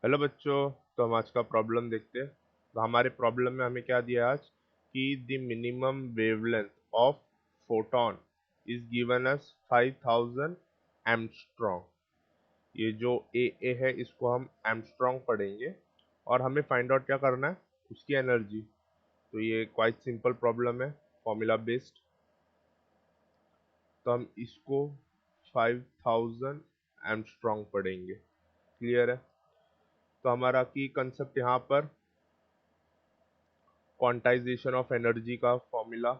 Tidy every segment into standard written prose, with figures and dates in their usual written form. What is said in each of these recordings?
Hello बच्चों। तो हम आज का प्रॉब्लम देखते हैं। तो हमारे प्रॉब्लम में हमें क्या दिया आज कि the minimum wavelength of photon is given us 5000 angstrom. ये जो ए है इसको हम एंगस्ट्रॉम पढ़ेंगे और हमें फाइंड आउट क्या करना है, उसकी एनर्जी। तो ये क्वाइट सिंपल प्रॉब्लम है, फॉर्मूला बेस्ड। तो हम इसको 5000 एंगस्ट्रॉम पढ़ेंगे। क्लियर है? तो हमारा की कंसेप्ट यहाँ पर क्वांटाइजेशन ऑफ एनर्जी का formula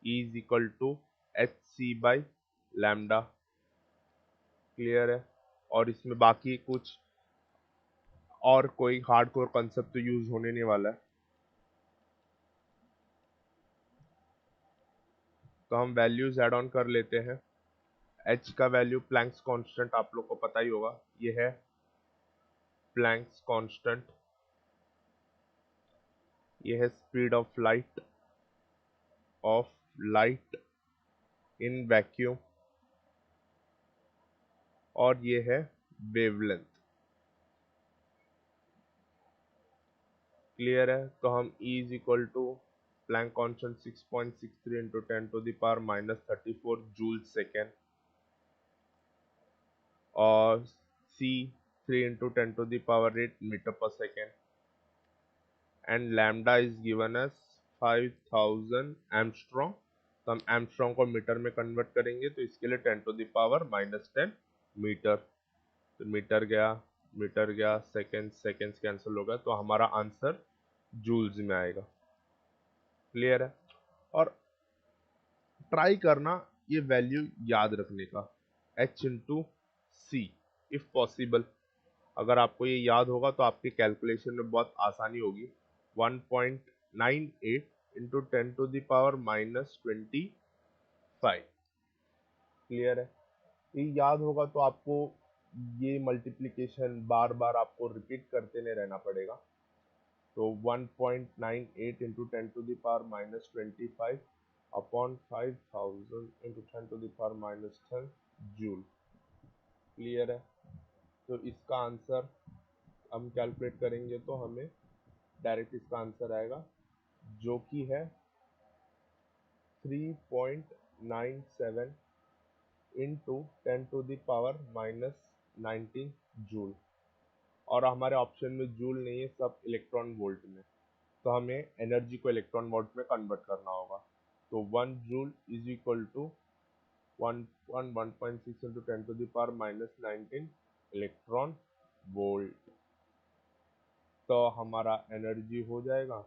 E is equal to H C by lambda. Clear है? और इसमें बाकी कुछ और कोई हार्डकोर कंसेप्ट तो यूज होने नहीं वाला है। तो हम वैल्यूज ऐड ऑन कर लेते हैं। H का वैल्यू प्लैंक्स कांस्टेंट आप लोग को पता ही होगा, ये है प्लैंक्स कांस्टेंट। ये है speed of light in vacuum. और ये है वेवलेंथ। क्लियर है? तो हम E is equal to Planck constant 6.63 into 10⁻⁻34 joule second और C 3 into 10⁻8 metre per second and lambda is given as 5000 angstrom. तो हम एंगस्ट्रॉम को मीटर में कन्वर्ट करेंगे, तो इसके लिए 10⁻⁻10 मीटर। तो मीटर गया, सेकेंड्स कैंसिल होगा, तो हमारा आंसर जूल्स में आएगा। क्लियर है? और ट्राई करना ये वैल्यू याद रखने का, H into see if possible. अगर आपको ये याद होगा तो आपके कैलकुलेशन में बहुत आसानी होगी। 1.98 इंटू 10⁻⁻25। क्लियर है? ये याद होगा तो आपको ये मल्टीप्लिकेशन बार बार आपको रिपीट करते नहीं रहना पड़ेगा। तो 1.98 into 10⁻⁻25 upon 5000 into 10⁻⁻10 joule. Clear है? तो इसका आंसर हम कैलकुलेट करेंगे तो हमें डायरेक्ट इसका आंसर आएगा, जो कि है 3.97 इंटू 10⁻⁻19 जूल। और हमारे ऑप्शन में जूल नहीं है, सब इलेक्ट्रॉन वोल्ट में। तो हमें एनर्जी को इलेक्ट्रॉन वोल्ट में कन्वर्ट करना होगा। तो 1 joule is equal to 1.6 into 10⁻⁻19 electron volt. तो हमारा एनर्जी हो जाएगा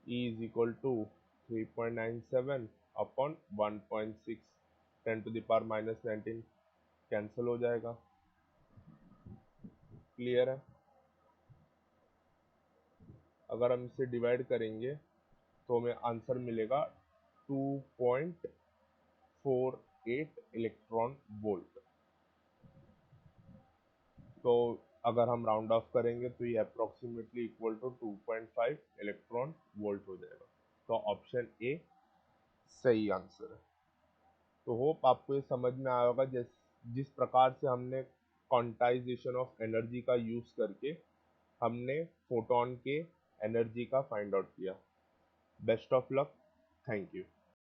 E is equal to 3.97 upon 1.6, 10⁻⁻19 cancel हो जाएगा। क्लियर है? अगर हम इसे डिवाइड करेंगे तो हमें आंसर मिलेगा 2.48 इलेक्ट्रॉन वोल्ट। तो अगर हम राउंड ऑफ करेंगे तो ये approximately equal to 2.5 electron volt हो जाएगा। तो ऑप्शन ए सही आंसर है। तो होप आपको ये समझ में आया होगा जिस प्रकार से हमने क्वांटाइजेशन ऑफ एनर्जी का यूज करके हमने फोटोन के एनर्जी का फाइंड आउट किया। Best of luck. Thank you.